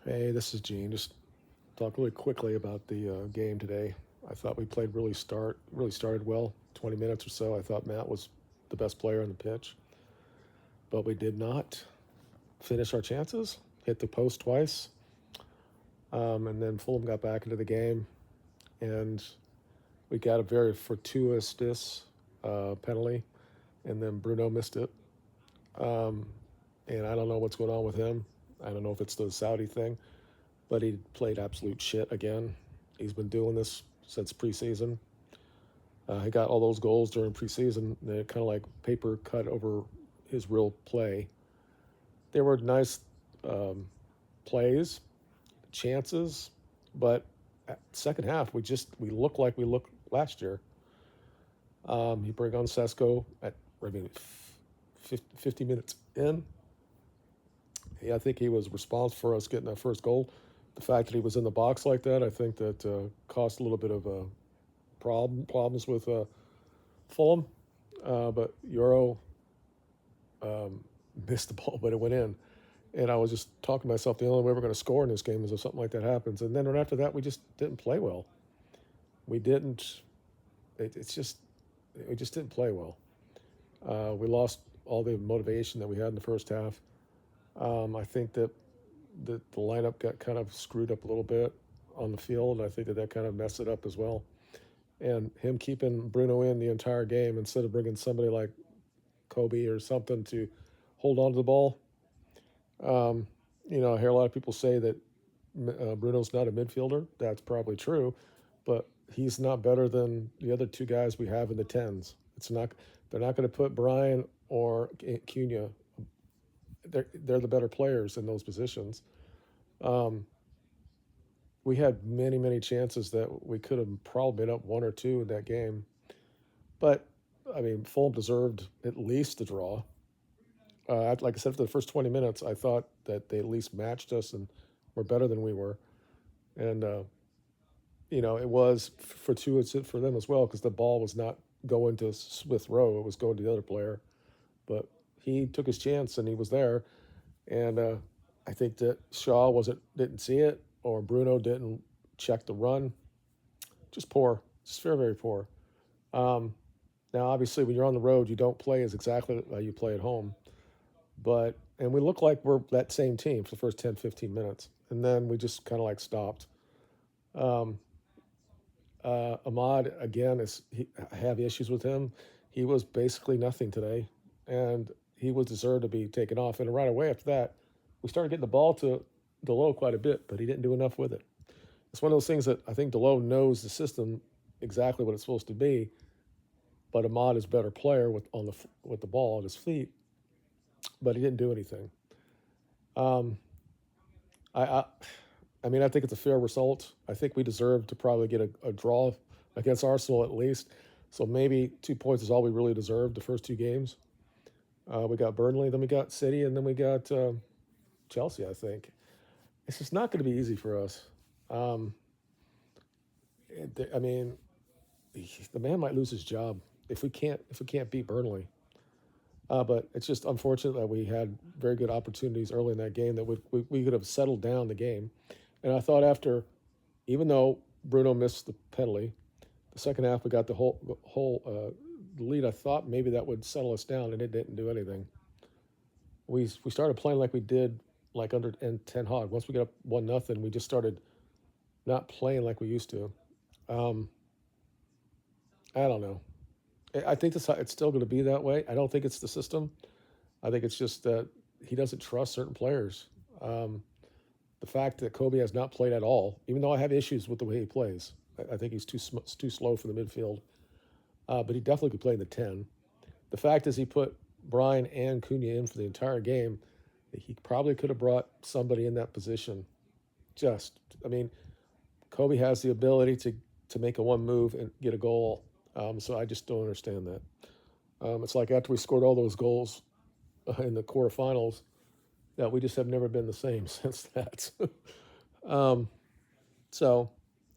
Hey, this is Gene. Just talk really quickly about the game today. I thought we played really started well. 20 minutes or so. I thought Matt was the best player on the pitch, but we did not finish our chances. Hit the post twice, and then Fulham got back into the game, and we got a very fortuitous penalty, and then Bruno missed it. Um, and I don't know what's going on with him. I don't know if it's the Saudi thing, but he played absolute shit again. He's been doing this since preseason. He got all those goals during preseason. They're kind of like paper cut over his real play. They were nice um, plays, chances, but second half we look like we looked last year. He bring on Sesko at 50 minutes in. I think he was responsible for us getting that first goal. The fact that he was in the box like that, I think that caused a little bit of problems with Fulham. But Euro missed the ball, but it went in. And I was just talking to myself, the only way we're going to score in this game is if something like that happens. And then right after that, we just didn't play well. We didn't. It's just we just didn't play well. We lost all the motivation that we had in the first half. I think that the lineup got kind of screwed up a little bit on the field, and I think that that kind of messed it up as well. And him keeping Bruno in the entire game instead of bringing somebody like Kobe or something to hold on to the ball. Um, I hear a lot of people say that Bruno's not a midfielder. That's probably true, but he's not better than the other two guys we have in the tens. It's not. They're not going to put Brian or Cunha. They're the better players in those positions. Um, we had many chances that we could have probably made up one or two in that game, but I mean, Fulham deserved at least a draw. Like I said, for the first 20 minutes, I thought that they at least matched us and were better than we were. And, it was fortuitous for them as well because the ball was not going to Smith Rowe, it was going to the other player. But he took his chance and he was there. And I think that Shaw didn't see it or Bruno didn't check the run. Just poor, just very poor. Um, Now, obviously, when you're on the road, you don't play as exactly how you play at home. And we look like we're that same team for the first 10, 15 minutes. And then we just kind of like stopped. Um, Ahmad, again, I have issues with him. He was basically nothing today. And he was deserved to be taken off. And right away after that, we started getting the ball to Delo quite a bit, but he didn't do enough with it. It's one of those things that I think Delo knows the system exactly what it's supposed to be, but Ahmad is a better player with the ball at his feet, but he didn't do anything. Um, I, I I mean I think it's a fair result. I think we deserve to probably get a draw against Arsenal at least. So maybe 2 points is all we really deserved the first two games. We got Burnley, then we got City, and then we got Chelsea. I think it's just not going to be easy for us. Um, I mean, the man might lose his job if we can't beat Burnley. But it's just unfortunate that we had very good opportunities early in that game that we could have settled down the game. And I thought after, even though Bruno missed the penalty, the second half we got the whole lead. I thought maybe that would settle us down, and it didn't do anything. We started playing like we did like under Ten Hag. Once we got up 1-0, we just started not playing like we used to. Um, I don't know. I think it's still going to be that way. I don't think it's the system. I think it's just that he doesn't trust certain players. Um, the fact that Kobe has not played at all, even though I have issues with the way he plays, I think he's too slow for the midfield. But he definitely could play in the 10. The fact is he put Brian and Cunha in for the entire game. He probably could have brought somebody in that position. I mean, Kobe has the ability to make a one move and get a goal. So I just don't understand that. It's like after we scored all those goals in the quarterfinals, that we just have never been the same since that. um, so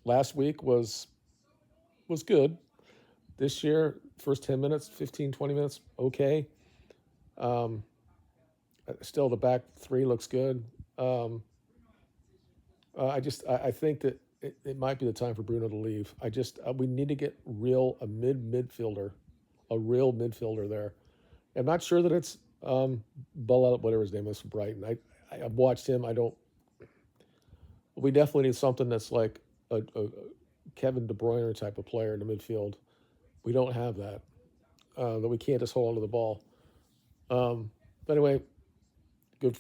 last week was good. This year, first 10 minutes, 15, 20 minutes, okay. Um, Still, the back three looks good. Um, I think that it might be the time for Bruno to leave. We need to get a real midfielder there. I'm not sure that it's Bull, whatever his name is from Brighton. I've watched him. I don't. We definitely need something that's like a Kevin De Bruyne type of player in the midfield. We don't have that. That we can't just hold onto the ball. But anyway, good,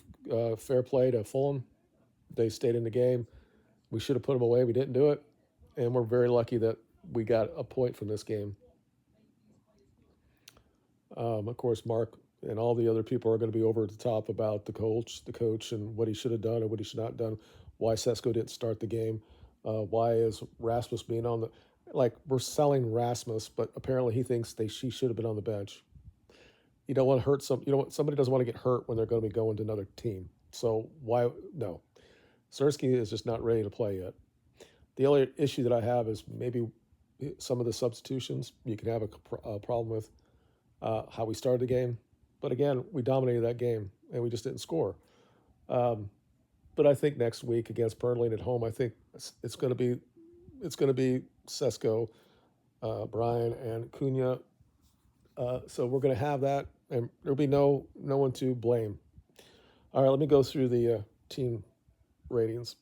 fair play to Fulham. They stayed in the game. We should have put them away. We didn't do it, and we're very lucky that we got a point from this game. Of course, Mark and all the other people are going to be over the top about the coach, and what he should have done or what he should not have done. Why Sesko didn't start the game? Why is Rasmus being on the like we're selling Rasmus, but apparently he thinks she should have been on the bench. You don't want to hurt some. You know what? Somebody doesn't want to get hurt when they're going to be going to another team. So why no? Sersky is just not ready to play yet. The only issue that I have is maybe some of the substitutions you can have a problem with how we started the game. But again, we dominated that game and we just didn't score. But I think next week against Burnley and at home, I think it's going to be Sesko, Brian, and Cunha. So we're going to have that, and there'll be no one to blame. All right, let me go through the team ratings.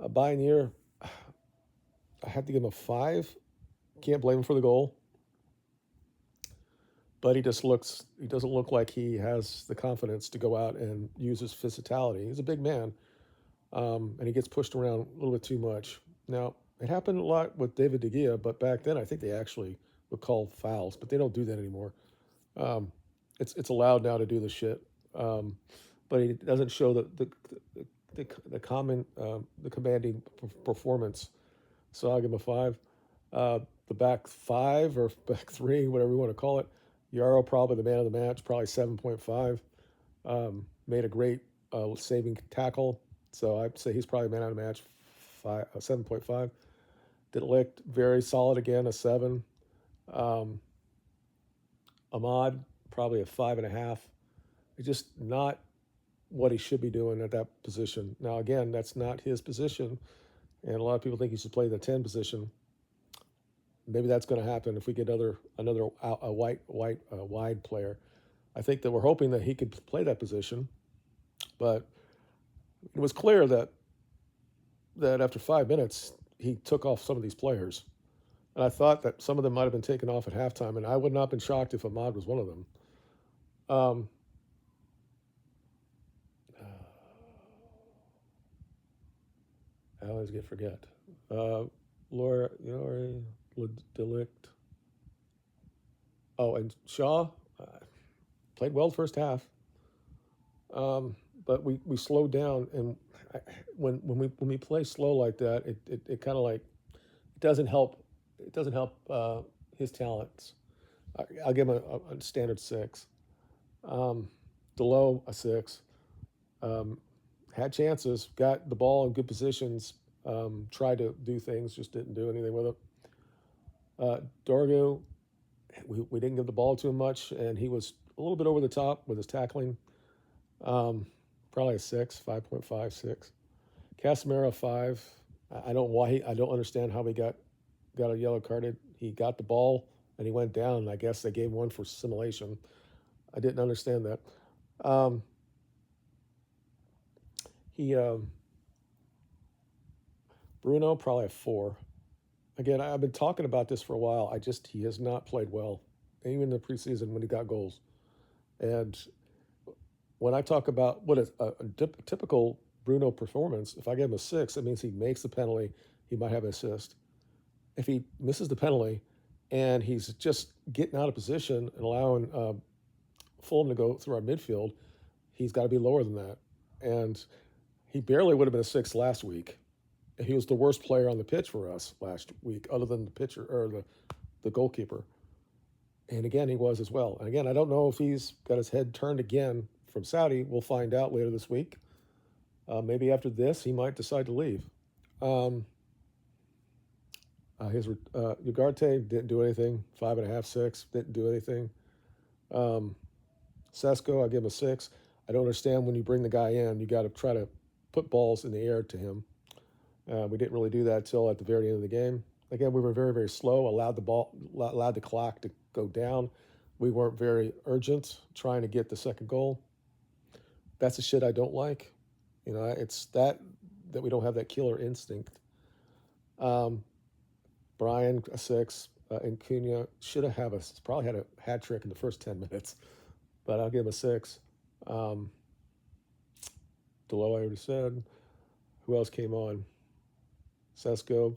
Bayern, I have to give him a 5. Can't blame him for the goal, but he doesn't look like he has the confidence to go out and use his physicality. He's a big man, and he gets pushed around a little bit too much. Now, it happened a lot with David De Gea, but back then I think they actually would call fouls, but they don't do that anymore. It's allowed now to do the shit, but he doesn't show the commanding performance. So I'll give him a 5. The back 5 or back 3, whatever you want to call it. Yarrow probably the man of the match, probably 7.5. Made a great saving tackle, so I'd say he's probably man of the match, 7.5. Delict very solid again, a 7. Ahmad probably a 5.5. He's just not what he should be doing at that position. Now again, that's not his position, and a lot of people think he should play the 10 position. Maybe that's going to happen if we get another wide player. I think that we're hoping that he could play that position, but it was clear that after 5 minutes he took off some of these players, and I thought that some of them might have been taken off at halftime, and I would not have been shocked if Ahmad was one of them. I always forget. Laura, Delict. Oh, and Shaw played well the first half, but we slowed down, and when we play slow like that, it kind of like it doesn't help. It doesn't help his talents. I'll give him a standard 6. Delo a 6. Had chances, got the ball in good positions, tried to do things, just didn't do anything with it. Dorgu, we didn't give the ball to him much, and he was a little bit over the top with his tackling. Probably a 6, 5.5, 6. Casemiro 5. I don't understand how he got a yellow carded. He got the ball and he went down. And I guess they gave one for simulation. I didn't understand that. Bruno probably a 4. Again, I've been talking about this for a while. He has not played well, even in the preseason when he got goals. And when I talk about what is a typical Bruno performance, if I give him a 6, that means he makes the penalty, he might have an assist. If he misses the penalty and he's just getting out of position and allowing Fulham to go through our midfield, he's got to be lower than that. And he barely would have been a 6 last week. He was the worst player on the pitch for us last week, other than the pitcher or the goalkeeper. And again, he was as well. And again, I don't know if he's got his head turned again from Saudi. We'll find out later this week. Maybe after this, he might decide to leave. Ugarte didn't do anything. 5.5, 6, didn't do anything. Sesko, I give him a 6. I don't understand when you bring the guy in, you got to try to put balls in the air to him. We didn't really do that till at the very end of the game. Again, we were very, very slow, allowed the clock to go down. We weren't very urgent trying to get the second goal. That's the shit I don't like. It's that we don't have that killer instinct. Um, Brian, a six, and Cunha should have probably had a hat trick in the first 10 minutes, but I'll give him a six. Um, Delo, I already said. Who else came on? Sesko.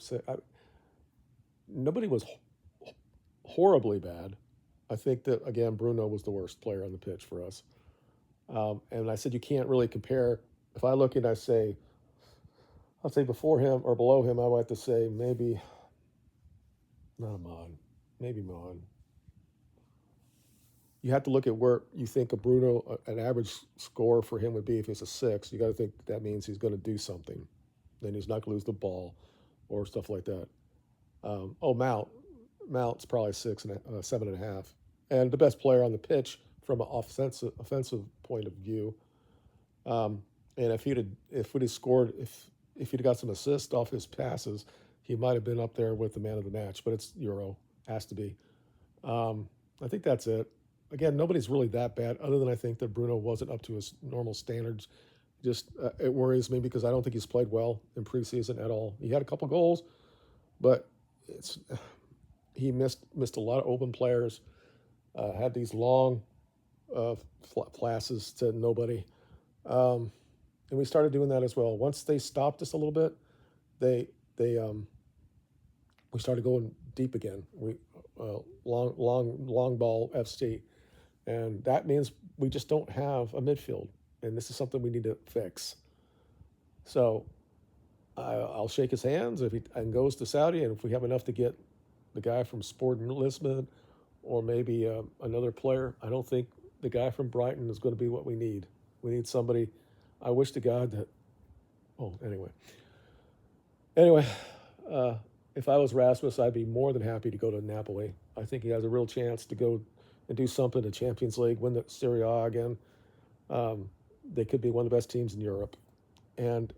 Nobody was horribly bad. I think that, again, Bruno was the worst player on the pitch for us. And I said you can't really compare. If I look and I'll say before him or below him, I would have to say maybe not Amon, maybe Mon. You have to look at where you think a Bruno, an average score for him would be if he's a six. You got to think that means he's going to do something. Then he's not going to lose the ball or stuff like that. Mount's probably 7.5, and the best player on the pitch from an offensive point of view. And if we'd have scored, if he'd got some assists off his passes, he might have been up there with the man of the match. But it's Euro, has to be. I think that's it. Again, nobody's really that bad, other than I think that Bruno wasn't up to his normal standards. Just it worries me because I don't think he's played well in preseason at all. He had a couple goals, but he missed a lot of open players. Had these long passes to nobody, and we started doing that as well. Once they stopped us a little bit, we started going deep again. We long ball FC, and that means we just don't have a midfield, and this is something we need to fix. So I'll shake his hands if he and goes to Saudi, and if we have enough to get the guy from Sporting Lisbon or maybe another player, I don't think the guy from Brighton is going to be what we need. We need somebody. I wish to God that. Oh, anyway, if I was Rasmus, I'd be more than happy to go to Napoli. I think he has a real chance to go and do something in the Champions League, win the Serie A again. They could be one of the best teams in Europe, and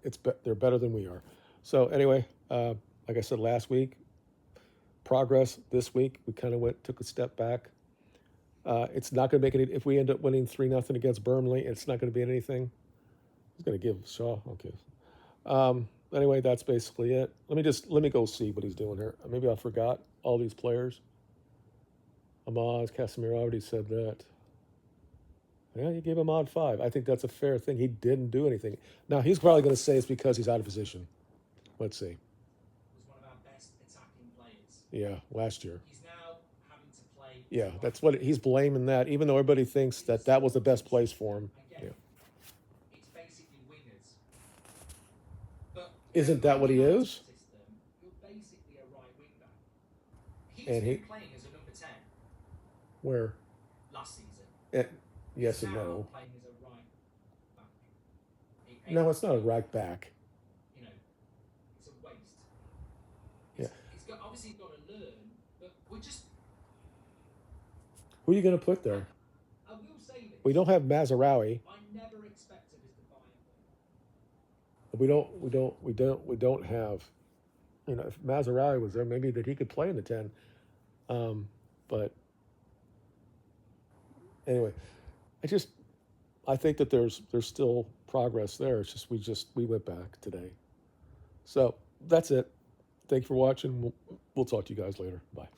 they're better than we are. So anyway, like I said last week, progress this week. We kind of took a step back. It's not going to make any. If we end up winning 3-0 against Burnley, it's not going to be anything. He's going to give Shaw. Okay. Anyway, that's basically it. Let me go see what he's doing here. Maybe I forgot all these players. Amaz, Casemiro, I already said that. Yeah, you gave Ahmad 5. I think that's a fair thing. He didn't do anything. Now, he's probably going to say it's because he's out of position. Let's see. Was one of our best attacking players. Yeah, last year. He's now having to play. Yeah, that's what he's blaming that, even though everybody thinks that was the best place for him. Again, yeah. It's basically wingers. But isn't that what he is? System, you're basically a right wing back. He's been playing as a number 10. Where? Last season. Yes and no. Playing as a right back. No, it's not a right back. You know, it's a waste. Yeah. Obviously he's got to learn, but we're just. Who are you going to put there? I will say this. We don't have Mazraoui. I never expected us to buy him. We don't have. If Mazraoui was there, maybe that he could play in the 10. But anyway, I think that there's still progress there. It's just we went back today. So that's it. Thank you for watching. We'll talk to you guys later. Bye.